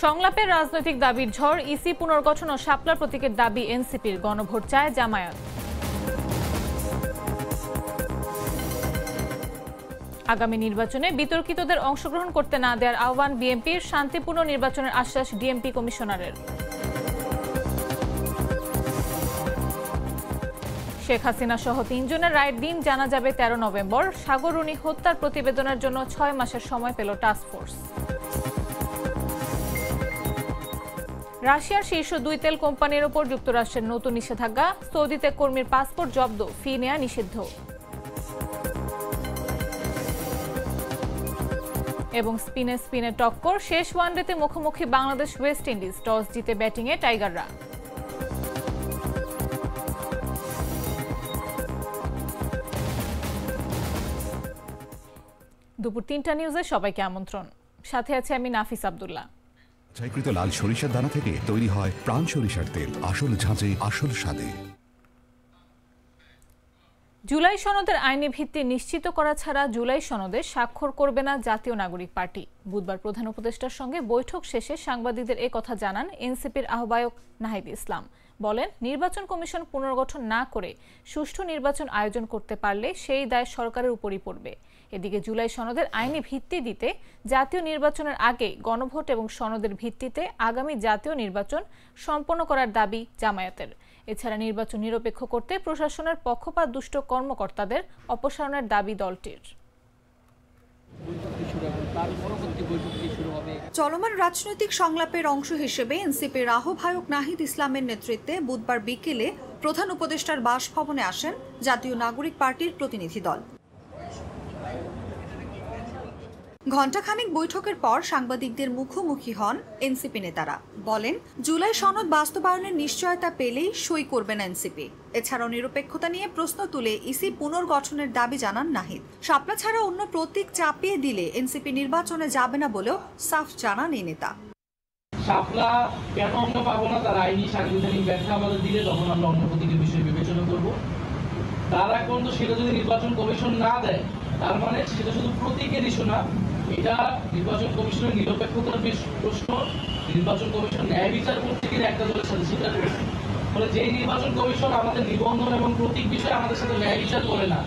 সংলাপের রাজনৈতিক দাবির ঝড়, ইসি পুনর্গঠন ও শাপলা প্রতীকের দাবি এনসিপির, গণভোট চায় জামায়াত। আগামী নির্বাচনে বিতর্কিতদের অংশগ্রহণ করতে না দেওয়ার আহ্বান বিএনপির, শান্তিপূর্ণ নির্বাচনের আশ্বাস ডিএমপি কমিশনারের। শেখ হাসিনা সহ 3 জনের রায়ের দিন জানা যাবে 13 নভেম্বর। সাগররুনি হত্যার প্রতিবেদনের জন্য 6 মাসের সময় পেল টাস্কফোর্স। রাশিয়ার শীর্ষ 2 তেল কোম্পানির ওপর যুক্তরাষ্ট্রের নতুন নিষেধাজ্ঞা, সৌদিতে কর্মীর পাসপোর্ট জব্দ, ফি নেওয়া নিষিদ্ধ। এবং স্পিনে টক্কর, শেষ ওয়ানডেতে মুখোমুখি বাংলাদেশ ওয়েস্ট ইন্ডিজ, টস জিতে ব্যাটিংয়ে টাইগাররা। দুপুর 3টা নিউজে সবাইকে আমন্ত্রণ। সাথে আছে আমি নাফিস আব্দুল্লাহ। ছাইকৃত লাল সরিষার দানা থেকে তৈরি হয় প্রাণ সরিষার তেল, আসল ঝাঁঝে আসল স্বাদে। জুলাই সনদের আইনি ভিত্তি নিশ্চিত করা ছাড়া জুলাই সনদে স্বাক্ষর করবে না জাতীয় নাগরিক পার্টি। বুধবার প্রধান উপদেষ্টার সঙ্গে বৈঠক শেষে সাংবাদিকদের এ কথা জানান এনসিপির আহ্বায়ক নাহিদ ইসলাম। বলেন, নির্বাচন কমিশন পুনর্গঠন না করে সুষ্ঠু নির্বাচন আয়োজন করতে পারলে সেই দায় সরকারের উপরই পড়বে। এদিকে জুলাই সনদের আইনি ভিত্তি দিতে জাতীয় নির্বাচনের আগে গণভোট এবং সনদের ভিত্তিতে আগামী জাতীয় নির্বাচন সম্পন্ন করার দাবি জামায়াতের। এছাড়া নির্বাচন নিরপেক্ষ করতে প্রশাসনের পক্ষপাত দুষ্ট কর্মকর্তাদের অপসারণের দাবি দলটির। চলমান রাজনৈতিক সংলাপের অংশ হিসেবে এনসিপির আহ্বায়ক নাহিদ ইসলামের নেতৃত্বে বুধবার বিকেলে প্রধান উপদেষ্টার বাসভবনে আসেন জাতীয় নাগরিক পার্টির প্রতিনিধি দল। ঘণ্টাখানেক বৈঠকের পর সাংবাদিকদের মুখোমুখি হন এনসিপি নেতারা। বলেন, জুলাই সনদ বাস্তবায়নের নিশ্চয়তা পেলেই সই করবেন এনসিপি। এছাড়াও নিরপেক্ষতা নিয়ে প্রশ্ন তুলে ইসি পুনর্গঠনের দাবি জানান নাহিদ। শাপলা ছাড়া অন্য প্রতীক চাপিয়ে দিলে এনসিপি নির্বাচনে যাবে না বলেও সাফ জানান এই নেতা। শাপলা কেন আমরা পাবো না, তার আইনি সাংবিধানিক ব্যাখ্যা আমাদের দিলে তখন আমরা অন্য প্রতীকের বিষয়ে বিবেচনা করবো। তার এখন তো সেটা যদি নির্বাচন কমিশন না দেয়, তার মানে সেটা শুধু প্রতীকের ইস্যু না, এটা নির্বাচন কমিশনের নিরপেক্ষতার প্রশ্ন। নির্বাচন কমিশন ন্যায় বিচার করতে গেলে একটা দলের সাথে স্বীকার করছে। ফলে যেই নির্বাচন কমিশন আমাদের নিবন্ধন এবং প্রতীক বিষয়ে আমাদের সাথে ন্যায় বিচার করে না,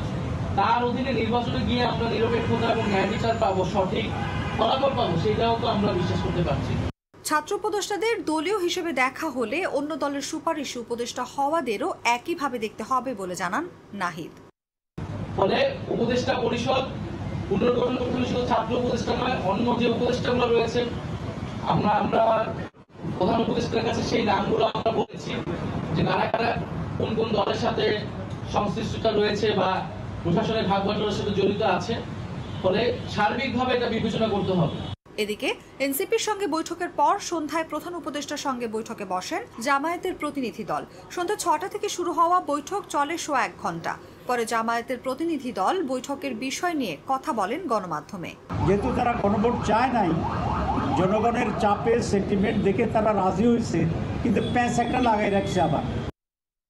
তার অধীনে নির্বাচনে গিয়ে আমরা নিরপেক্ষতা এবং ন্যায় বিচার পাবো, সঠিক ফলাফল পাবো, সেটাও তো আমরা বিশ্বাস করতে পারছি। ছাত্র উপদেষ্টাদের দলীয় হিসেবে দেখা হলে অন্য দলের সুপারিশ উপদেষ্টা হওয়াদেরও একইভাবে দেখতে হবে বলে জানান নাহিদ। ফলে উপদেষ্টা পরিষদ পুনর্গঠন করতে হলে শুধু ছাত্র উপদেষ্টা নয়, অন্য যে উপদেষ্টাগুলো রয়েছে, আমরা প্রধান উপদেষ্টার কাছে সেই নামগুলো আমরা বলেছি যে কারা কারা কোন কোন দলের সাথে সংশ্লিষ্টতা রয়েছে বা প্রশাসনের ভাগ বাটোয়ারার সাথে জড়িত আছে। ফলে সার্বিকভাবে এটা বিবেচনা করতে হবে। এদিকে এনসিপির সঙ্গে বৈঠকের পর সন্ধ্যায় প্রধান উপদেষ্টার সঙ্গে বৈঠকে বসেন জামায়াতের প্রতিনিধি দল। সন্ধ্যা 6টা থেকে শুরু হওয়া বৈঠক চলে সোয়া 1 ঘণ্টা। পরে জামায়াতের প্রতিনিধি দল বৈঠকের বিষয় নিয়ে কথা বলেন গণমাধ্যমে। যেহেতু তারা গণভোট চায় নাই, জনগণের চাপে সেন্টিমেন্ট দেখে তারা রাজি হয়েছে, কিন্তু প্যাঁচ একটা লাগাই রাখছে আবার।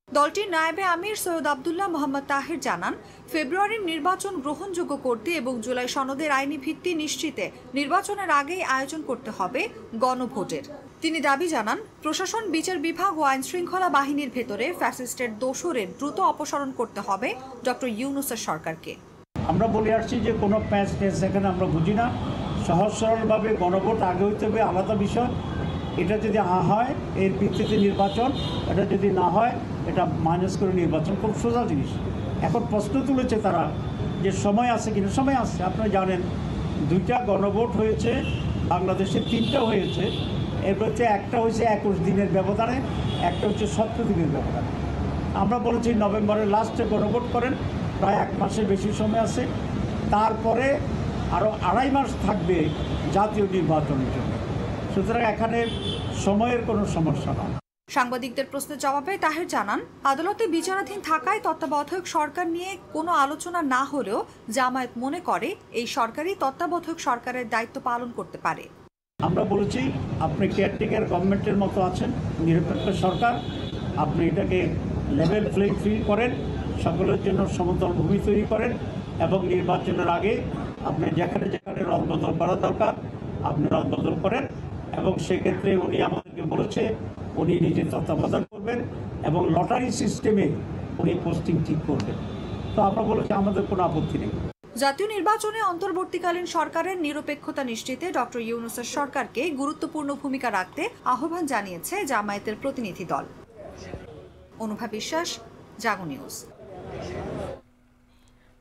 দলটির নায়েবে আমির সৈয়দ আব্দুল্লাহ মোহাম্মদ তাহের জানান, ফেব্রুয়ারির নির্বাচন গ্রহণযোগ্য করতে এবং জুলাই সনদের আইনি ভিত্তি নিশ্চিতে নির্বাচনের আগেই আয়োজন করতে হবে গণভোটের। তিনি দাবি জানান, প্রশাসন, বিচার বিভাগ ও আইন শৃঙ্খলা বাহিনীর ভেতরে ফ্যাসিস্টের দোসরের দ্রুত অপসারণ করতে হবে ডক্টর ইউনূসের সরকারকে। আমরা বলে আসছি যে কোনো প্যাঁচ এখানে আমরা বুঝি না। সহজ সরলভাবে গণভোট আগে হইতে হবে, আলাদা বিষয়। এটা যদি হয় এর ভিত্তিতে নির্বাচন, এটা যদি না হয় এটা মাইনাস করে নির্বাচন, খুব সোজা জিনিস। এখন প্রশ্ন তুলেছে তারা যে সময় আছে কিনা। সময় আছে, আপনারা জানেন 2টা গণভোট হয়েছে বাংলাদেশে, 3টা হয়েছে। এর মধ্যে একটা হয়েছে 21 দিনের ব্যবধানে, একটা হচ্ছে 17 দিনের ব্যবধানে। আমরা বলেছি নভেম্বরের লাস্টে গণভোট করেন, প্রায় 1 মাসের বেশি সময় আছে। তারপরে আরও 2.5 মাস থাকবে জাতীয় নির্বাচনের জন্য। সুতরাং এখানে সময়ের কোনো সমস্যা নয়। সাংবাদিকদের প্রশ্নের জবাবে তাহের জানান, আদালতে বিচারাধীন থাকায় তত্ত্বাবধায়ক সরকার নিয়ে কোনো আলোচনা না হলেও জামায়াত মনে করে এই সরকারই তত্ত্বাবধায়ক সরকারের দায়িত্ব পালন করতে পারে। আমরা বলেছি, আপনি কেয়ারটেকার গভর্নমেন্টের মতো আছেন, নিরপেক্ষ সরকার, আপনি এটাকে লেভেল প্লেইং ফিল্ড করেন, সকলের জন্য সমতল ভূমি তৈরি করেন এবং নির্বাচনের আগে আপনি যেখানে যেখানে রদবদল করা দরকার আপনি রদবদল করেন। এবং সেক্ষেত্রে উনি আমাদেরকে বলেছে উনি নিজে তত্ত্বাবধান করবেন এবং লটারি সিস্টেমে উনি পোস্টিং ঠিক করবেন। তো আমরা বলেছি আমাদের কোনো আপত্তি নেই। জাতীয় নির্বাচনে অন্তর্বর্তীকালীন সরকারের নিরপেক্ষতা নিশ্চিতে ডক্টর ইউনূসের সরকারকে গুরুত্বপূর্ণ ভূমিকা রাখতে আহ্বান জানিয়েছে জামায়াতের প্রতিনিধি দল। অনুভা বিশ্বাস, জাগো নিউজ।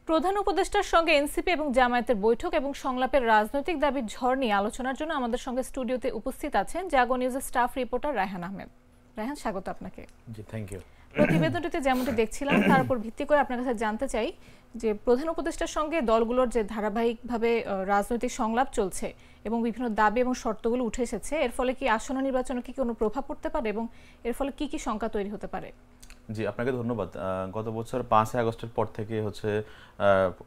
প্রধান উপদেষ্টার সঙ্গে এনসিপি এবং জামায়াতের বৈঠক এবং সংলাপের রাজনৈতিক দাবির ঝড় নিয়ে আলোচনার জন্য আমাদের সঙ্গে স্টুডিওতে উপস্থিত আছেন জাগো নিউজের স্টাফ রিপোর্টার রায়হান আহমেদ। রায়হান, স্বাগত আপনাকে। জি, থ্যাংক ইউ। প্রতিবেদনটিতে যেমনটি দেখছিলাম তার উপর ভিত্তি করে আপনার কাছে জানতে চাই যে প্রধান উপদেষ্টার সঙ্গে দলগুলোর যে ধারাবাহিকভাবে রাজনৈতিক সংলাপ চলছে এবং বিভিন্ন দাবি এবং শর্তগুলো উঠে এসেছে, এর ফলে কি আসন্ন নির্বাচনে কি কোনো প্রভাব পড়তে পারে এবং এর ফলে কি কি শঙ্কা তৈরি হতে পারে? জি, আপনাকে ধন্যবাদ। গত বছর 5 আগস্টের পর থেকে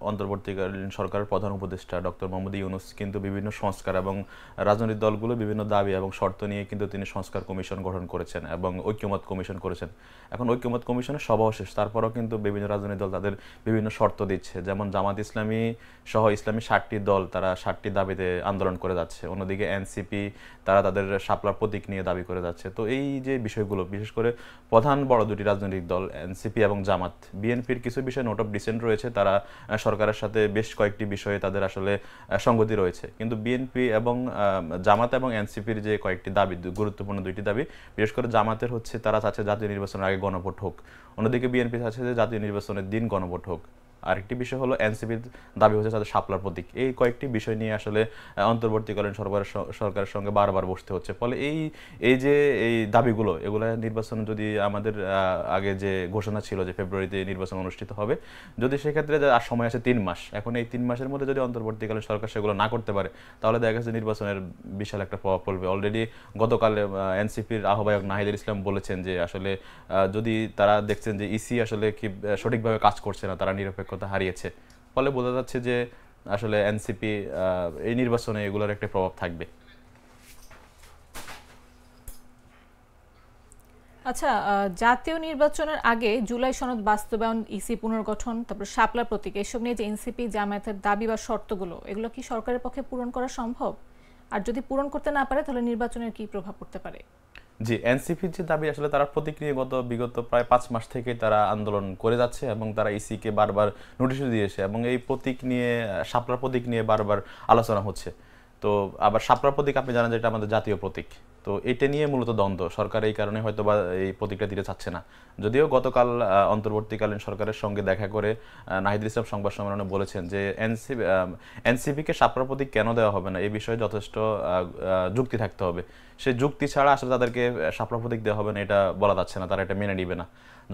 অন্তর্বর্তীকালীন সরকারের প্রধান উপদেষ্টা ডক্টর মোহাম্মদ ইউনূস কিন্তু বিভিন্ন সংস্কার এবং রাজনৈতিক দলগুলো বিভিন্ন দাবি এবং শর্ত নিয়ে কিন্তু তিনি সংস্কার কমিশন গঠন করেছেন এবং ঐক্যমত কমিশন করেছেন। এখন ঐক্যমত কমিশনের সভাও শেষ, তারপরেও কিন্তু বিভিন্ন রাজনৈতিক দল তাদের বিভিন্ন শর্ত দিচ্ছে। যেমন জামাত ইসলামী সহ ইসলামী 60টি দল তারা 60টি দাবিতে আন্দোলন করে যাচ্ছে। অন্যদিকে এনসিপি তারা তাদের শাপলার প্রতীক নিয়ে দাবি করে যাচ্ছে। তো এই যে বিষয়গুলো, বিশেষ করে প্রধান বড় দুটি রাজনৈতিক দল এনসিপি এবং জামাত, বিএনপির কিছু বিষয়ে নোট অফ ডিসেন্ট রয়েছে, তারা সরকারের সাথে বেশ কয়েকটি বিষয়ে তাদের আসলে সংগতি রয়েছে। কিন্তু বিএনপি এবং জামাত এবং এনসিপির যে কয়েকটি দাবি, গুরুত্বপূর্ণ দুইটি দাবি, বিশেষ করে জামাতের হচ্ছে তারা চাচ্ছে জাতীয় নির্বাচনের আগে গণভোট হোক, অন্যদিকে বিএনপি চাচ্ছে যে জাতীয় নির্বাচনের দিন গণভোট হোক। আরেকটি বিষয় হলো এনসিপির দাবি হচ্ছে তাদের শাপলার প্রতীক। এই কয়েকটি বিষয় নিয়ে আসলে অন্তর্বর্তীকালীন সরকারের সঙ্গে বারবার বসতে হচ্ছে। ফলে এই যে এই দাবিগুলো, এগুলো নির্বাচন যদি আমাদের আগে যে ঘোষণা ছিল যে ফেব্রুয়ারিতে নির্বাচন অনুষ্ঠিত হবে, যদি সেক্ষেত্রে আর সময় আছে 3 মাস, এখন এই 3 মাসের মধ্যে যদি অন্তর্বর্তীকালীন সরকার সেগুলো না করতে পারে, তাহলে দেখা গেছে নির্বাচনের বিশাল একটা প্রভাব পড়বে। অলরেডি গতকাল এনসিপির আহ্বায়ক নাহিদুল ইসলাম বলেছেন যে আসলে যদি তারা দেখছেন যে ইসি আসলে কি সঠিকভাবে কাজ করছে না, তারা নিরপেক্ষ হারিয়েছে, ফলে বোঝা যাচ্ছে যে আসলে এনসিপি এই নির্বাচনে এগুলোর একটা প্রভাব থাকবে। আচ্ছা, জাতীয় নির্বাচনের আগে জুলাই সনদ বাস্তবায়ন, ইসি পুনর্গঠন, তারপর শাপলার প্রতীক, এসব নিয়ে যে এনসিপি জামায়াতের দাবি বা শর্তগুলো, এগুলো কি সরকারের পক্ষে পূরণ করা সম্ভব? আর যদি পূরণ করতে না পারে তাহলে নির্বাচনের কি প্রভাব পড়তে পারে? জি, এনসিপির যে দাবি, আসলে তারা প্রতীক নিয়ে বিগত প্রায় 5 মাস থেকে তারা আন্দোলন করে যাচ্ছে এবং তারা ইসিকে বারবার নোটিশ দিয়েছে এবং এই প্রতীক নিয়ে, শাপলার প্রতীক নিয়ে বারবার আলোচনা হচ্ছে। তো আবার শাপলার প্রতীক আপনি জানেন যে এটা আমাদের জাতীয় প্রতীক, তো এটা নিয়ে মূলত দ্বন্দ্ব। সরকার এই কারণে হয়তো বা এই প্রতীকটা দিতে চাচ্ছে না। যদিও গতকাল অন্তর্বর্তীকালীন সরকারের সঙ্গে দেখা করে নাহিদুল ইসলাম সংবাদ সম্মেলনে বলেছেন যে এনসিপিকে শাপলার প্রতীক কেন দেওয়া হবে না, এই বিষয়ে যথেষ্ট যুক্তি থাকতে হবে। সেই যুক্তি ছাড়া আসলে তাদেরকে শাপলার প্রতীক দেওয়া হবে না এটা বলা যাচ্ছে না, তারা এটা মেনে নিবে না।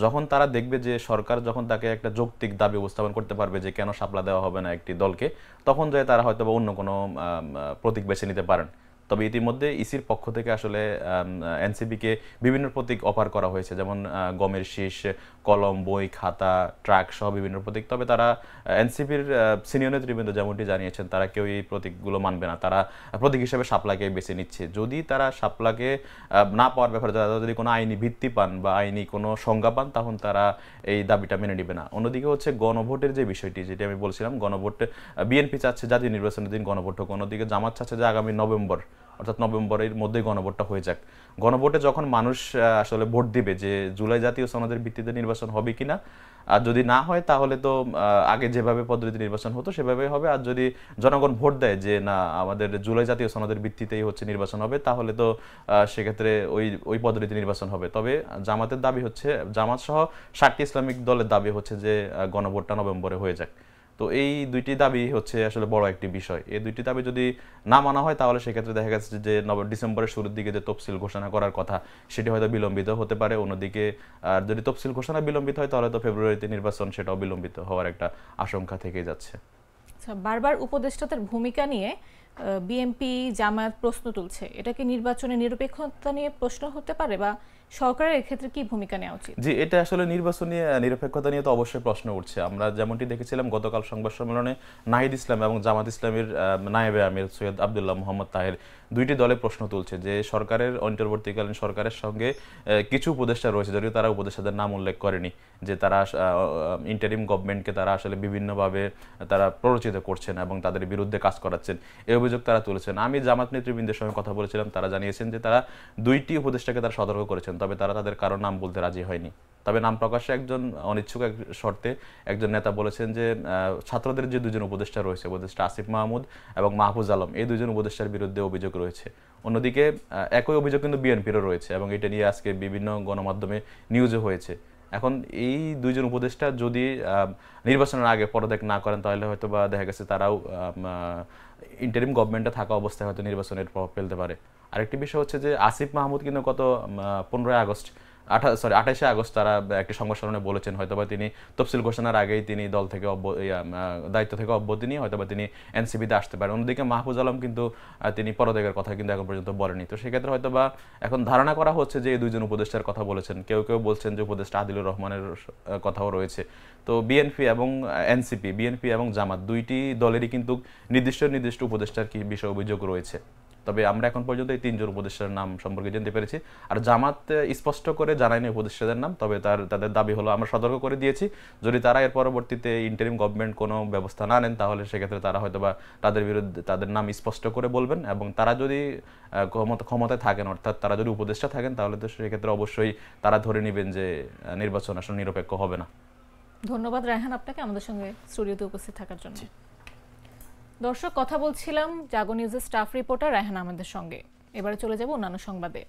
যখন তারা দেখবে যে সরকার যখন তাকে একটা যৌক্তিক দাবি উপস্থাপন করতে পারবে যে কেন শাপলা দেওয়া হবে না একটি দলকে, তখন যায় তারা হয়তো বা অন্য কোনো প্রতীক বেছে নিতে পারেন। তবে ইতিমধ্যে ইসির পক্ষ থেকে আসলে এনসিপিকে বিভিন্ন প্রতীক অফার করা হয়েছে, যেমন গমের শীষ, কলম, বই, খাতা, ট্রাক সহ বিভিন্ন প্রতীক। তবে তারা এনসিপির সিনিয়র নেতৃবৃন্দ যেমনটি জানিয়েছেন, তারা কেউ এই প্রতীকগুলো মানবে না, তারা প্রতীক হিসেবে শাপলাকে বেছে নিচ্ছে। যদি তারা শাপলাকে না পাওয়ার ব্যাপারে তারা যদি কোনো আইনি ভিত্তি পান বা আইনি কোনো সংজ্ঞা পান, তখন তারা এই দাবিটা মেনে নেবে না। অন্যদিকে হচ্ছে গণভোটের যে বিষয়টি, যেটি আমি বলছিলাম, গণভোট বিএনপি চাচ্ছে জাতীয় নির্বাচনের দিন গণভোট হোক, অন্যদিকে জামাত চাচ্ছে যে আগামী নভেম্বর, অর্থাৎ নভেম্বরের মধ্যেই গণভোটটা হয়ে যাক। গণভোটে যখন মানুষ আসলে ভোট দিবে যে জুলাই জাতীয় সনদের ভিত্তিতে নির্বাচন হবে কিনা, আর যদি না হয় তাহলে তো আগে যেভাবে পদ্ধতিতে নির্বাচন হতো সেভাবেই হবে। আর যদি জনগণ ভোট দেয় যে না আমাদের জুলাই জাতীয় সনদের ভিত্তিতেই হচ্ছে নির্বাচন হবে, তাহলে তো সেক্ষেত্রে ওই পদ্ধতিতে নির্বাচন হবে। তবে জামাতের দাবি হচ্ছে, জামাত সহ 60টি ইসলামিক দলের দাবি হচ্ছে যে গণভোটটা নভেম্বরে হয়ে যাক। তো এই দুইটি দাবি হচ্ছে আসলে বড় একটি বিষয়। এই দুইটি দাবি যদি না মানা হয় তাহলে সেক্ষেত্রে দেখা গেছে যে ডিসেম্বরের শুরুর দিকে যে তফসিল ঘোষণা করার কথা সেটি হয়তো বিলম্বিত হতে পারে। অন্যদিকে যদি তফসিল ঘোষণা বিলম্বিত হয় তাহলে তো ফেব্রুয়ারিতে নির্বাচন, সেটাও বিলম্বিত হওয়ার একটা আশঙ্কা থেকেই যাচ্ছে। আচ্ছা, বারবার উপদেষ্টাদের ভূমিকা নিয়ে বিএনপি জামায়াত প্রশ্ন তুলছে, এটা কি নির্বাচনের নিরপেক্ষতা নিয়ে প্রশ্ন হতে পারে বা সরকারের এক্ষেত্রে কি ভূমিকা নেওয়া উচিত? জি, এটা আসলে নির্বাচনী নিরপেক্ষতা নিয়ে তো অবশ্যই প্রশ্ন উঠছে। আমরা যেমনটি দেখেছিলাম গতকাল সংবাদ সম্মেলনে নাহিদ ইসলাম এবং জামাত ইসলামের নায়েবে আমির সৈয়দ আব্দুল্লাহ মোহাম্মদ তাহের দুইটি দলে প্রশ্ন তুলছে যে সরকারের অন্তর্বর্তীকালীন সরকারের সঙ্গে কিছু উপদেষ্টা রয়েছে, যদিও তারা উপদেষ্টাদের নাম উল্লেখ করেনি, যে তারা ইন্টারিম গভর্নমেন্টকে তারা আসলে বিভিন্নভাবে তারা প্ররোচিত করছেন এবং তাদের বিরুদ্ধে কাজ করাচ্ছেন, এই অভিযোগ তারা তুলেছেন। আমি জামাত নেতৃবৃন্দের সঙ্গে কথা বলেছিলাম, তারা জানিয়েছেন যে তারা দুইটি উপদেষ্টাকে তারা সতর্ক করেছেন, তবে তারা তাদের কারো নাম বলতে রাজি হয়নি। তবে নাম প্রকাশে একজন অনিচ্ছুক শর্তে একজন নেতা বলেছেন যে ছাত্রদের যে দুজন উপদেষ্টা রয়েছে, উপদেষ্টা আসিফ মাহমুদ এবং মাহফুজ আলম, এই দুজন উপদেষ্টার বিরুদ্ধে অভিযোগ রয়েছে। অন্যদিকে একই অভিযোগ কিন্তু বিএনপিরও রয়েছে এবং এটা নিয়ে আজকে বিভিন্ন গণমাধ্যমে নিউজও হয়েছে। এখন এই দুইজন উপদেষ্টা যদি নির্বাচনের আগে পদত্যাগ না করেন তাহলে হয়তো বা দেখা গেছে তারাও ইন্টারিম গভর্নমেন্টে থাকা অবস্থায় হয়তো নির্বাচনের প্রভাব ফেলতে পারে। আরেকটি বিষয় হচ্ছে যে আসিফ মাহমুদ কিন্তু গত 28শে আগস্ট তারা একটি সংবাদ সম্মেলনে বলেছেন হয়তোবা তিনি তফসিল ঘোষণার আগেই তিনি দল থেকে দায়িত্ব থেকে অব্যাহতি নিয়ে হয়তোবা তিনি এনসিপিতে আসতে পারেন। অন্যদিকে মাহফুজ আলম কিন্তু তিনি পদত্যাগের কথা কিন্তু এখন পর্যন্ত বলেনি। তো সেক্ষেত্রে হয়তোবা এখন ধারণা করা হচ্ছে যে এই দুইজন উপদেষ্টার কথা বলেছেন, কেউ কেউ বলছেন যে উপদেষ্টা আদিলুর রহমানের কথাও রয়েছে। তো বিএনপি এবং এনসিপি, বিএনপি এবং জামাত দুইটি দলেরই কিন্তু নির্দিষ্ট উপদেষ্টার কি বিষয় অভিযোগ রয়েছে। তবে আমরা এখন পর্যন্ত এই তিনজন উপদেষ্টার নাম সম্পর্কে জানতে পেরেছি। আর জামাত স্পষ্ট করে জানায়নি উপদেষ্টাদের নাম, তবে তাদের দাবি হলো আমরা সতর্ক করে দিয়েছি, যদি তারা এর পরবর্তীতে ইন্টারিম গভর্নমেন্ট কোনো ব্যবস্থা না নেন তাহলে সেক্ষেত্রে তারা হয়তোবা তাদের বিরুদ্ধে তাদের নাম স্পষ্ট করে বলবেন, এবং তারা যদি ক্ষমতায় থাকেন অর্থাৎ তারা যদি উপদেষ্টা থাকেন তাহলে তো সেক্ষেত্রে অবশ্যই তারা ধরে নেবেন যে নির্বাচন আসলে নিরপেক্ষ হবে না। ধন্যবাদ রায়হান আপনাকে আমাদের সঙ্গে স্টুডিওতে উপস্থিত থাকার জন্য। দর্শক, কথা বলছিলাম জাগো নিউজের স্টাফ রিপোর্টার রায়হান আমাদের সঙ্গে। এবারে চলে যাব অন্যান্য সংবাদে।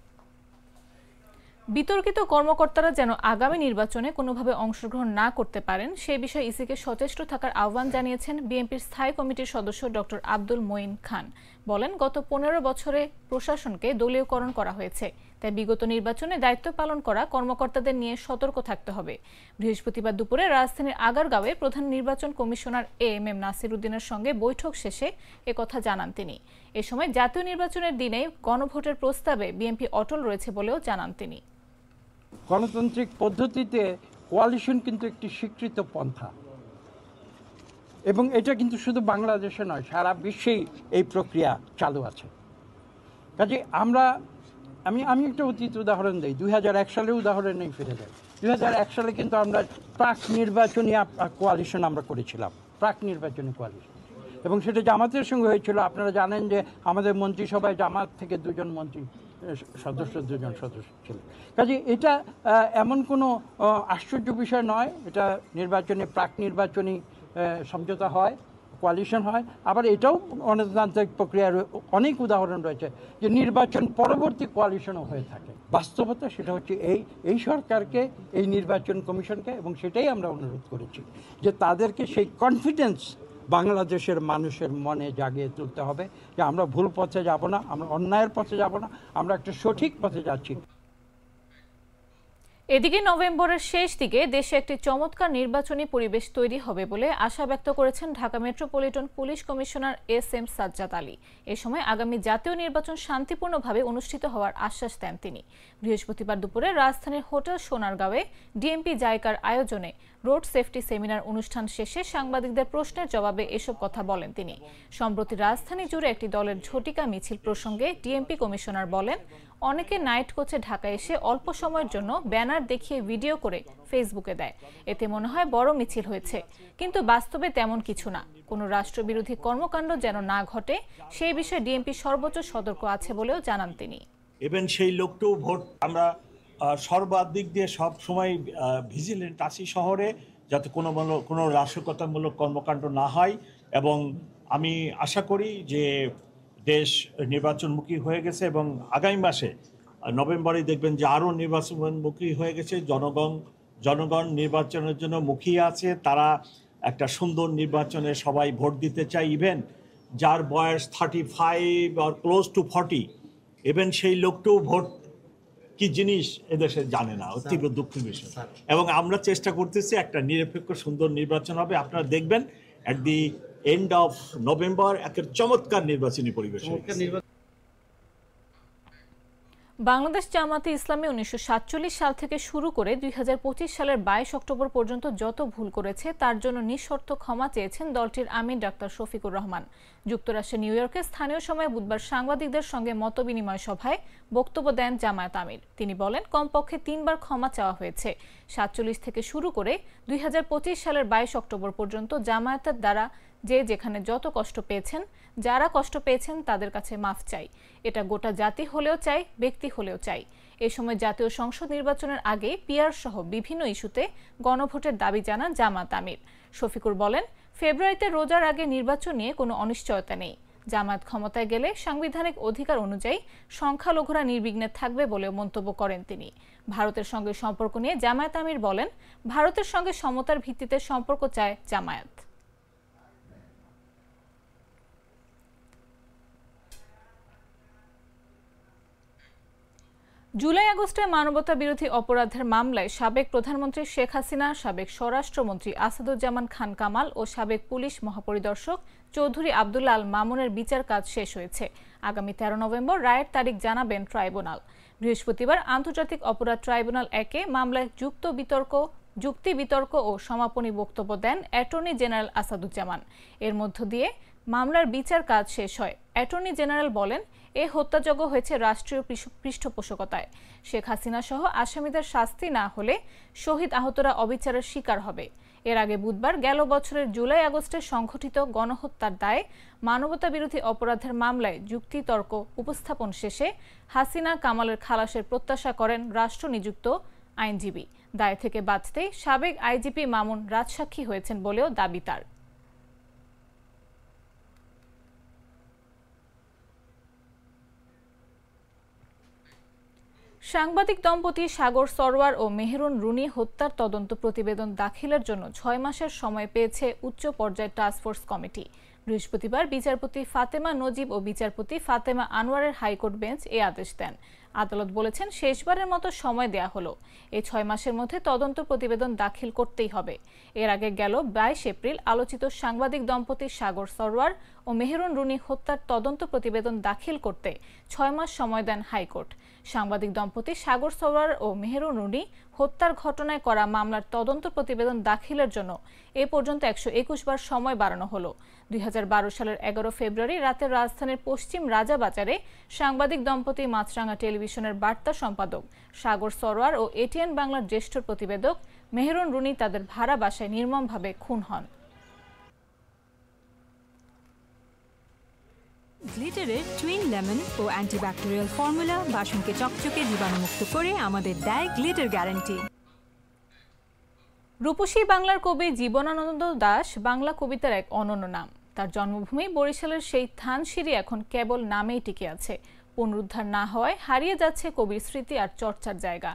বিতর্কিত কর্মকর্তারা যেন আগামী নির্বাচনে কোনোভাবে অংশগ্রহণ না করতে পারেন সে বিষয়ে ইসিকে সচেষ্ট থাকার আহ্বান জানিয়েছেন বিএনপির স্থায়ী কমিটির সদস্য ডক্টর আব্দুল মঈন খান। বলেন, গত 15 বছরে প্রশাসনকে দলীয়করণ করা হয়েছে, তাই বিগত নির্বাচনে দায়িত্ব পালন করা কর্মকর্তাদের নিয়ে সতর্ক থাকতে হবে। বৃহস্পতিবার দুপুরে রাজধানীর আগারগাঁওয়ে প্রধান নির্বাচন কমিশনার এএমএম নাসির উদ্দিনের সঙ্গে বৈঠক শেষে একথা জানান তিনি। এ সময় জাতীয় নির্বাচনের দিনে গণভোটের প্রস্তাবে বিএনপি অটল রয়েছে বলেও জানান তিনি। গণতান্ত্রিক পদ্ধতিতে কোয়ালিশন কিন্তু একটি স্বীকৃত পন্থা, এবং এটা কিন্তু শুধু বাংলাদেশে নয়, সারা বিশ্বেই এই প্রক্রিয়া চালু আছে। কাজে আমি একটা অতীত উদাহরণ দিই। 2001 সালে উদাহরণেই ফিরে যাই। 2001 সালে কিন্তু আমরা প্রাক নির্বাচনী কোয়ালিশন আমরা করেছিলাম, প্রাক নির্বাচনী কোয়ালিশন, এবং সেটা জামাতের সঙ্গে হয়েছিল। আপনারা জানেন যে আমাদের মন্ত্রিসভায় জামাত থেকে দুজন সদস্য ছিলেন। কাজে এটা এমন কোনো আশ্চর্য বিষয় নয়। এটা প্রাক নির্বাচনী সমঝোতা হয়, কোয়ালিশন হয়। আবার এটাও গণতান্ত্রিক প্রক্রিয়ার অনেক উদাহরণ রয়েছে যে নির্বাচন পরবর্তী কোয়ালিশনও হয়ে থাকে। বাস্তবতা সেটা হচ্ছে এই সরকারকে, এই নির্বাচন কমিশনকে, এবং সেটাই আমরা অনুরোধ করেছি যে তাদেরকে সেই কনফিডেন্স বাংলাদেশের মানুষের মনে জাগিয়ে তুলতে হবে যে আমরা ভুল পথে যাব না, আমরা অন্যায়ের পথে যাব না, আমরা একটা সঠিক পথে যাচ্ছি। এদিকে নভেম্বরের শেষ দিকে দেশে একটি চমৎকার নির্বাচনী পরিবেশ তৈরি হবে বলে আশা ব্যক্ত করেছেন Dhaka metropolitan police commissioner S M. Sajjad Ali. এ সময় আগামী জাতীয় নির্বাচন শান্তিপূর্ণভাবে অনুষ্ঠিত হওয়ার আশ্বাস দেন তিনি। বৃহস্পতিবার দুপুরে রাজধানীর হোটেল সোনারগাঁওয়ে ডিএমপি জায়কার আয়োজনে রোড সেফটি সেমিনার অনুষ্ঠান শেষে সাংবাদিকদের প্রশ্নের জবাবে এসব কথা বলেন তিনি। সম্প্রতি রাজধানী জুড়ে একটি দলের ঝটিকা মিছিল প্রসঙ্গে ডিএমপি কমিশনার বলেন, অনেকে নাইট কোচে ঢাকা এসে অল্প সময়ের জন্য ব্যানার দেখিয়ে ভিডিও করে ফেসবুকে দেয়, এতে মনে হয় বড় মিছিল হয়েছে, কিন্তু বাস্তবে তেমন কিছু না। কোনো রাষ্ট্রবিরোধী কর্মকাণ্ড যেন না ঘটে সেই বিষয়ে ডিএমপি সর্বোচ্চ সতর্ক আছে বলেও জানান তিনি। এবং সেই লোকটাও ভোট আমরা সর্বাধিক দিয়ে সব সময় ভিজিলেন্ট আছি শহরে, যাতে কোনো নাশকতামূলক কর্মকাণ্ড না হয়। এবং আমি আশা করি যে দেশ নির্বাচনমুখী হয়ে গেছে, এবং আগামী মাসে নভেম্বরে দেখবেন যে আরও নির্বাচনমুখী হয়ে গেছে। জনগণ নির্বাচনের জন্য মুখিয়ে আছে। তারা একটা সুন্দর নির্বাচনে সবাই ভোট দিতে চায়। ইভেন যার বয়স 35 আর ক্লোজ টু 40, ইভেন সেই লোকটাও ভোট কি জিনিস এদেশে জানে না, তীব্র দুঃখের বিষয়। এবং আমরা চেষ্টা করতেছি একটা নিরপেক্ষ সুন্দর নির্বাচন হবে। আপনারা দেখবেন at the end of November একটা চমৎকার নির্বাচনী পরিবেশ। বাংলাদেশ জামাতে ইসলামী 1947 সাল থেকে শুরু করে 2025 সালের 22 অক্টোবর পর্যন্ত যত ভুল করেছে তার জন্য নিঃশর্ত ক্ষমা চেয়েছেন দলটির আমির ডাক্তার শফিকুর রহমান। যুক্তরাষ্ট্রের নিউ ইয়র্কে স্থানীয় সময় বুধবার সাংবাদিকদের সঙ্গে মতবিনিময় সভায় বক্তব্য দেন জামায়াত আমির। তিনি বলেন, কমপক্ষে 3 বার ক্ষমা চাওয়া হয়েছে। 47 থেকে শুরু করে 2025 সালের 22 অক্টোবর পর্যন্ত জামায়াতের দ্বারা যে যেখানে যত কষ্ট পেয়েছেন, যারা কষ্ট পেয়েছেন তাদের কাছে মাফ চাই। এটা গোটা জাতি হলেও চাই, ব্যক্তি হলেও চাই। এই সময় জাতীয় সংসদ নির্বাচনের আগে পিআর সহ বিভিন্ন ইস্যুতে গণভোটের দাবি জানান জামায়াত আমির। শফিকুর বলেন, ফেব্রুয়ারিতে রোজার আগে নির্বাচন নিয়ে কোনো অনিশ্চয়তা নেই। জামায়াত ক্ষমতায় গেলে সাংবিধানিক অধিকার অনুযায়ী সংখ্যালঘুরা নির্বিঘ্নে থাকবে বলেও মন্তব্য করেন তিনি। ভারতের সঙ্গে সম্পর্ক নিয়ে জামায়াত আমির বলেন, ভারতের সঙ্গে সমতার ভিত্তিতে সম্পর্ক চায় জামায়াত। জুলাই আগস্টে মানবতা বিরোধী অপরাধের মামলায় সাবেক প্রধানমন্ত্রী শেখ হাসিনা, সাবেক স্বরাষ্ট্রমন্ত্রী আসাদুজ্জামান খান কামাল ও সাবেক পুলিশ মহাপরিদর্শক চৌধুরী আব্দুল্লাহ আল মামুনের বিচার কাজ শেষ হয়েছে। আগামী 13 নভেম্বর রায়ের তারিখ জানাবেন ট্রাইব্যুনাল। বৃহস্পতিবার আন্তর্জাতিক অপরাধ ট্রাইব্যুনাল 1-এ মামলায় যুক্তি বিতর্ক ও সমাপনী বক্তব্য দেন অ্যাটর্নি জেনারেল আসাদুজ্জামান। এর মধ্য দিয়ে মামলার বিচার কাজ শেষ হয়। অ্যাটর্নি জেনারেল বলেন, এ হত্যাযজ্ঞ হয়েছে রাষ্ট্রীয় পৃষ্ঠপোষকতায়। শেখ হাসিনা সহ আসামিদের শাস্তি না হলে শহীদ আহতরা অবিচারের শিকার হবে। এর আগে বুধবার গেল বছরের জুলাই আগস্টে সংঘটিত গণহত্যার দায়ে মানবতা বিরোধী অপরাধের মামলায় যুক্তিতর্ক উপস্থাপন শেষে হাসিনা কামালের খালাসের প্রত্যাশা করেন রাষ্ট্রনিযুক্ত আইনজীবী। দায় থেকে বাঁচতে সাবেক আইজিপি মামুন রাজসাক্ষী হয়েছেন বলেও দাবি তার। সাংবাদিক দম্পতি সাগর সরওয়ার ও মেহেরুন রুনি হত্যার তদন্ত প্রতিবেদন দাখিলের জন্য 6 মাসের সময় পেয়েছে উচ্চ পর্যায়ের টাস্কফোর্স কমিটি। বৃহস্পতিবার বিচারপতি ফাতেমা নজিব ও বিচারপতি ফাতেমা আনোয়ারের হাইকোর্ট বেঞ্চ এই আদেশ দেন। আদালত বলেছেন, শেষবারের মতো সময় দেয়া হলো। এই 6 মাসের মধ্যে তদন্ত প্রতিবেদন দাখিল করতেই হবে। এর আগে গেল 22 এপ্রিল আলোচিত সাংবাদিক দম্পতি সাগর সরওয়ার ও মেহেরুন রুনি হত্যার তদন্ত প্রতিবেদন দাখিল করতে 6 মাস সময় দেন হাইকোর্ট। সাংবাদিক দম্পতি সাগর সরওয়ার ও মেহেরুন রুনি হত্যার ঘটনায় করা মামলার তদন্ত প্রতিবেদন দাখিলের জন্য এ পর্যন্ত 121 বার সময় বাড়ানো হলো। 2012 সালের 11 ফেব্রুয়ারি রাতে রাজধানীর পশ্চিম রাজাবাজারে সাংবাদিক দম্পতি মাছরাঙা টেলিভিশনের বার্তা সম্পাদক সাগর সরওয়ার ও এটিএন বাংলার জ্যেষ্ঠ প্রতিবেদক মেহেরুন রুনি তাদের ভাড়া বাসায় নির্মমভাবে খুন হন। গ্লিটারের টুইন লেমন ও অ্যান্টিব্যাকটেরিয়াল ফর্মুলা বাসনকে চকচকে জীবাণুমুক্ত করে আমাদের দেয় গ্লিটার গ্যারান্টি। রূপসী বাংলার কবি জীবনানন্দ দাশ বাংলা কবিতার এক অনন্য নাম। তার জন্মভূমি বরিশালের সেই ধানসিঁড়ি এখন কেবল নামেই টিকে আছে। পুনরুদ্ধার না হওয়ায় হারিয়ে যাচ্ছে কবির স্মৃতি আর চর্চার জায়গা।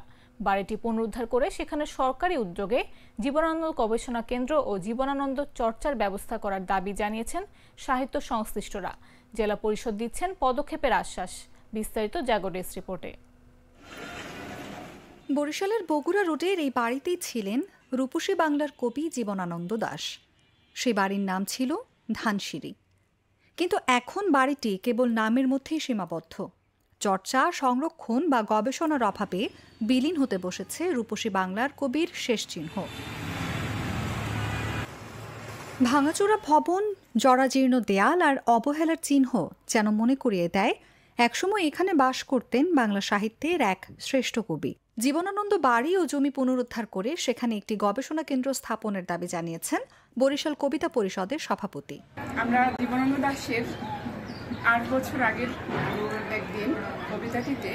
বাড়িটি পুনরুদ্ধার করে সেখানে সরকারি উদ্যোগে জীবনানন্দ গবেষণা কেন্দ্র ও জীবনানন্দ চর্চার ব্যবস্থা করার দাবি জানিয়েছেন সাহিত্য সংশ্লিষ্টরা। জেলা পরিষদ দিচ্ছেন পদক্ষেপের আশ্বাস। বিস্তারিত জাগো-ডেস্ক রিপোর্টে। বরিশালের বগুড়া রোডের এই বাড়িতেই ছিলেন রূপসী বাংলার কবি জীবনানন্দ দাশ। সেই বাড়ির নাম ছিল ধানসিঁড়ি, কিন্তু এখন বাড়িটি কেবল নামের মধ্যেই সীমাবদ্ধ। চর্চা, সংরক্ষণ বা গবেষণার অভাবে বিলীন হতে বসেছে রূপসী বাংলার কবির শেষ চিহ্ন। ভাঙাচোরা ভবন, জরাজীর্ণ দেয়াল আর অবহেলার চিহ্ন যেন মনে করিয়ে দেয় একসময় এখানে বাস করতেন বাংলা সাহিত্যের এক শ্রেষ্ঠ কবি। জীবনানন্দ বাড়ি ও জমি পুনরুদ্ধার করে সেখানে একটি গবেষণা কেন্দ্র স্থাপনের দাবি জানিয়েছেন বরিশাল কবিতা পরিষদের সভাপতি। আমরা জীবনানন্দ দাশের 8 বছর আগের একদিন কবিতাটিতে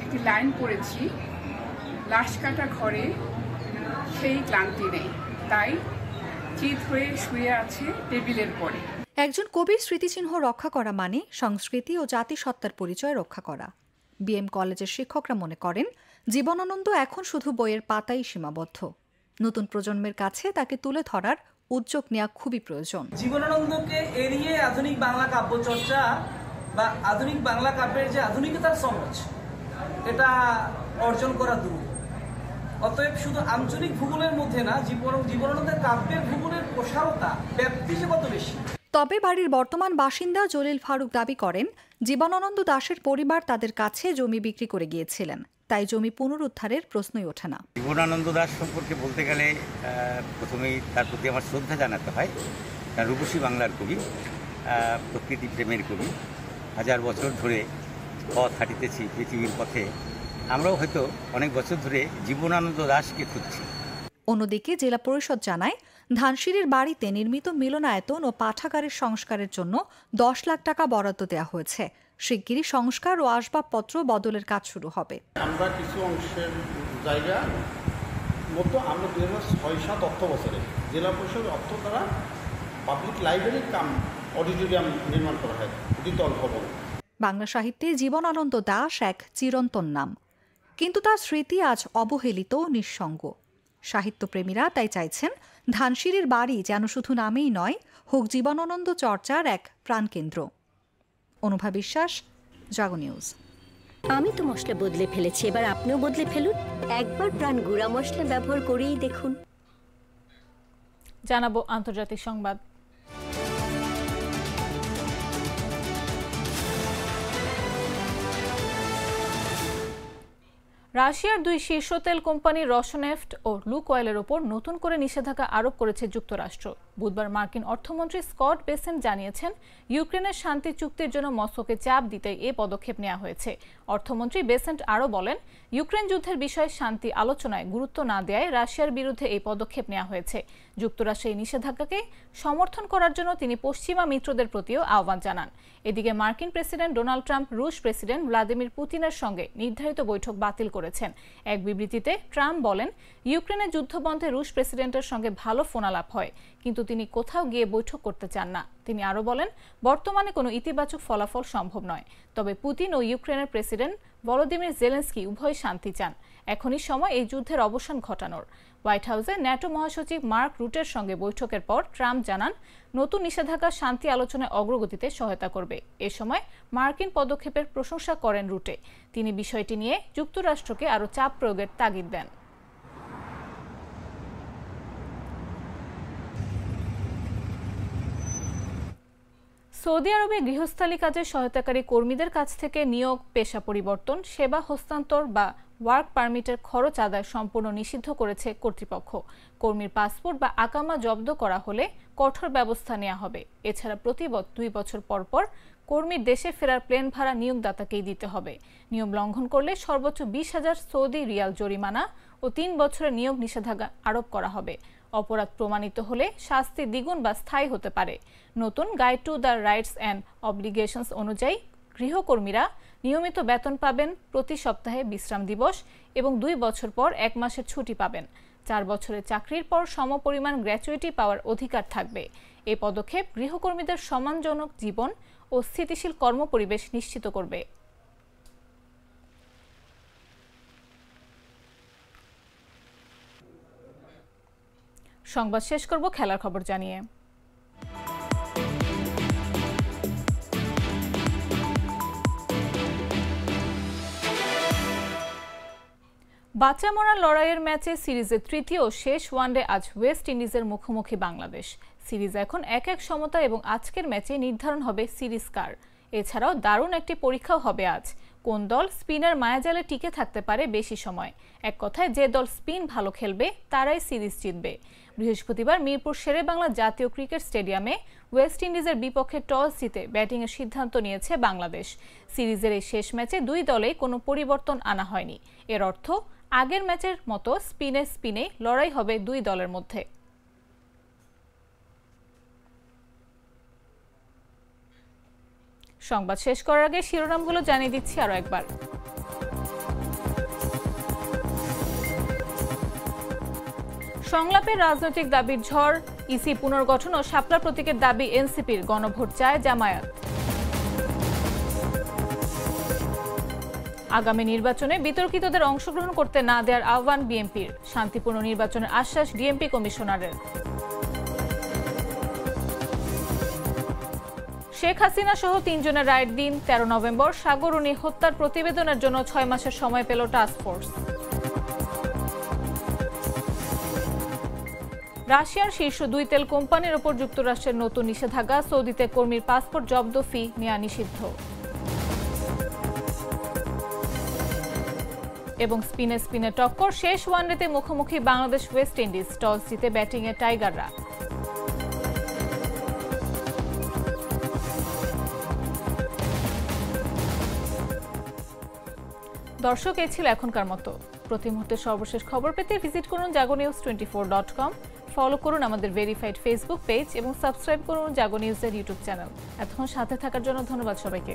একটি লাইন পড়েছি, লাশ কাটা ঘরে সেই ক্লান্তি নেই, তাই চিত হয়ে শুয়ে আছে টেবিলের পরে। একজন কবির স্মৃতিচিহ্ন রক্ষা করা মানে সংস্কৃতি ও জাতিসত্তার পরিচয় রক্ষা করা। বিএম কলেজের শিক্ষকরা মনে করেন জীবনানন্দ এখন শুধু বইয়ের পাতাই সীমাবদ্ধ। নতুন প্রজন্মের কাছে তাকে তুলে ধরার উদ্যোগ নেওয়া খুবই প্রয়োজন। জীবনানন্দকে এড়িয়ে আধুনিক বাংলা কাব্য চর্চা বা আধুনিক বাংলা কাব্যের যে আধুনিকতার সমাজ, এটা অর্জন করা দূর। অতএব শুধু আঞ্চলিক ভূগোলের মধ্যে না, জীবনানন্দের কাব্যের ভূগোলের প্রসারতা, ব্যাপ্তি যে কত বেশি। তবে বাড়ির বর্তমান বাসিন্দা জলিল ফারুক দাবি করেন, জীবনানন্দ দাশের পরিবার তাদের কাছে জমি বিক্রি করে গিয়েছিলেন, তাই জমি পুনরুদ্ধারের প্রশ্নই ওঠে না। জীবনানন্দ দাশ সম্পর্কে বলতে গেলে প্রথমেই তার প্রতি আমার শ্রদ্ধা জানাতে হয়। তার রূপসী বাংলার কবি, প্রকৃতি প্রেমের কবি। 1000 বছর ধরে পথ হাঁটিতেছি পৃথিবীর পথে, আমরাও হয়তো অনেক বছর ধরে জীবনানন্দ দাশকে খুঁজছি। অন্যদিকে জেলা পরিষদ জানায়, ধানসিঁড়ির বাড়িতে নির্মিত মিলনায়তন ও পাঠাগারের সংস্কারের জন্য 10 লাখ টাকা বরাদ্দ দেওয়া হয়েছে। শিগগিরই সংস্কার ও আসবাবপত্র বদলের কাজ শুরু হবে। আমরা কিছু অংশের জায়গা মতো আমরা 2006-07 অর্থ বছরে জেলা পরিষদ অর্থ দ্বারা পাবলিক লাইব্রেরি কাম অডিটোরিয়াম নির্মাণ করা হয়, দ্বিতল ভবন। বাংলা সাহিত্যে জীবনানন্দ দাশ এক চিরন্তন নাম, কিন্তু তার স্মৃতি আজ অবহেলিত ও নিঃসঙ্গ। সাহিত্যপ্রেমীরা তাই চাইছেন ধানসিঁড়ির বাড়ি যেন শুধু নামেই নয়, হোক জীবনানন্দ চর্চার এক প্রাণকেন্দ্র। অনুভা বিশ্বাস, জাগো নিউজ। আমি তো মশলা বদলে ফেলেছি, এবার আপনিও বদলে ফেলুন। একবার প্রাণ গুঁড়া মশলা ব্যবহার করেই দেখুন। জানাবো আন্তর্জাতিক সংবাদ। রাশিয়ার 2 শীর্ষ তেল কোম্পানি রসনেফট ও লুকওয়েলের ওপর নতুন করে নিষেধাজ্ঞা আরোপ করেছে যুক্তরাষ্ট্র। বুধবার মার্কিন অর্থমন্ত্রী স্কট বেসেন্ট জানিয়েছেন, ইউক্রেনের শান্তি চুক্তির জন্য মস্কোকে চাপ দিতে এই পদক্ষেপ নেওয়া হয়েছে। অর্থমন্ত্রী বেসেন্ট আরও বলেন, ইউক্রেন যুদ্ধের বিষয়ে শান্তি আলোচনায় গুরুত্ব না দেওয়ায় রাশিয়ার বিরুদ্ধে এই পদক্ষেপ নেওয়া হয়েছে। যুক্তরাষ্ট্রের এই নিষেধাজ্ঞাকে সমর্থন করার জন্য তিনি পশ্চিমা মিত্রদের প্রতিও আহ্বান জানান। এদিকে মার্কিন প্রেসিডেন্ট ডোনাল্ড ট্রাম্প রুশ প্রেসিডেন্ট ভ্লাদিমির পুতিনের সঙ্গে নির্ধারিত বৈঠক বাতিল করেছেন। এক বিবৃতিতে ট্রাম্প বলেন, ইউক্রেনের যুদ্ধবন্ধে রুশ প্রেসিডেন্টের সঙ্গে ভালো ফোনালাপ হয়, কিন্তু তিনি কোথাও গিয়ে বৈঠক করতে চান না। তিনি আরও বলেন, বর্তমানে কোনো ইতিবাচক ফলাফল সম্ভব নয়, তবে পুতিন ও ইউক্রেনের প্রেসিডেন্ট ভলোদিমির জেলেন্সকি উভয় শান্তি চান। এখনই সময় এই যুদ্ধের অবসান ঘটানোর। হোয়াইট হাউসে ন্যাটো মহাসচিব মার্ক রুটের সঙ্গে বৈঠকের পর ট্রাম্প জানান, নতুন নিষেধাজ্ঞা শান্তি আলোচনায় অগ্রগতিতে সহায়তা করবে। এ সময় মার্কিন পদক্ষেপের প্রশংসা করেন রুটে। তিনি বিষয়টি নিয়ে যুক্তরাষ্ট্রকে আরও চাপ প্রয়োগের তাগিদ দেন। সৌদি আরবে গৃহস্থালী কাজে সহায়তাকারী কর্মীদের কাছ থেকে নিয়োগ, পেশা পরিবর্তন, সেবা হস্তান্তর বা ওয়ার্ক পারমিটের খরচ আদায় সম্পূর্ণ নিষিদ্ধ করেছে কর্তৃপক্ষ। কর্মীর পাসপোর্ট বা আকামা জব্দ করা হলে কঠোর ব্যবস্থা নেওয়া হবে। এছাড়া প্রতি 2 বছর পর পর কর্মীর দেশে ফেরার প্লেন ভাড়া নিয়োগদাতাকেই দিতে হবে। নিয়ম লঙ্ঘন করলে সর্বোচ্চ 20,000 সৌদি রিয়াল জরিমানা ও 3 বছরের নিয়োগ নিষেধাজ্ঞা আরোপ করা হবে। অপরাধ প্রমাণিত হলে শাস্তি দ্বিগুণ বা স্থায়ী হতে পারে। নতুন guide to the rights and obligations অনুযায়ী গৃহকর্মীরা নিয়মিত বেতন পাবেন, প্রতি সপ্তাহে বিশ্রাম দিবস এবং 2 বছর পর 1 মাসের ছুটি পাবেন। 4 বছরের চাকরির পর সমপরিমাণ গ্র্যাচুইটি পাওয়ার অধিকার থাকবে। এই পদক্ষেপ গৃহকর্মীদের সম্মানজনক জীবন ও স্থিতিশীল কর্মপরিবেশ নিশ্চিত করবে। সংবাদ শেষ করব খেলার খবর জানিয়ে। বাঁচা মরার লড়াইয়ের ম্যাচে সিরিজের তৃতীয় শেষ ওয়ানডে আজ ওয়েস্ট ইন্ডিজের মুখোমুখি বাংলাদেশ। সিরিজ এখন 1-1 সমতা এবং আজকের ম্যাচে নির্ধারণ হবে সিরিজ কার। এছাড়াও দারুণ একটি পরীক্ষাও হবে আজ। কোন দল স্পিনার মায়াজালে টিকে থাকতে পারে বেশি সময়। এক কথায়, যে দল স্পিন ভালো খেলবে তারাই সিরিজ জিতবে। বৃহস্পতিবার মিরপুর শেরেবাংলা জাতীয় ক্রিকেট স্টেডিয়ামে ওয়েস্ট ইন্ডিজের বিপক্ষে টস জিতে ব্যাটিংয়ের সিদ্ধান্ত নিয়েছে বাংলাদেশ। সিরিজের এই শেষ ম্যাচে 2 দলেই কোনো পরিবর্তন আনা হয়নি। এর অর্থ আগের ম্যাচের মতো স্পিনে লড়াই হবে 2 দলের মধ্যে। সংবাদ শেষ করার আগে শিরোনামগুলো জানিয়ে দিচ্ছি আরো একবার। সংলাপের রাজনৈতিক দাবির ঝড়, ইসি পুনর্গঠন ও শাপলা প্রতীকের দাবি এনসিপির, গণভোট চায় জামায়াত। আগামী নির্বাচনে বিতর্কিতদের অংশগ্রহণ করতে না দেওয়ার আহ্বান বিএনপির, শান্তিপূর্ণ নির্বাচনের আশ্বাস ডিএমপি কমিশনারের। শেখ হাসিনা সহ 3 জনের রায়ের দিন 13 নভেম্বর সাগররুনি হত্যার প্রতিবেদনের জন্য 6 মাসের সময় পেল টাস্কফোর্স। রাশিয়ার শীর্ষ 2 তেল কোম্পানির ওপর যুক্তরাষ্ট্রের নতুন নিষেধাজ্ঞা, সৌদিতে কর্মীর পাসপোর্ট জব্দ, ফি নেওয়া নিষিদ্ধ। এবং স্পিনে টক্কর, শেষ ওয়ানডেতে মুখোমুখি বাংলাদেশ ওয়েস্ট ইন্ডিজ, টস জিতে ব্যাটিংয়ে টাইগাররা। দর্শক, এই ছিল এখনকার মতো। প্রতি মুহূর্তে সর্বশেষ খবর পেতে ভিজিট করুন jagonews24.com, ফলো করুন আমাদের ভেরিফাইড ফেসবুক পেজ এবং সাবস্ক্রাইব করুন জাগো নিউজের ইউটিউব চ্যানেল। এতক্ষণ সাথে থাকার জন্য ধন্যবাদ সবাইকে।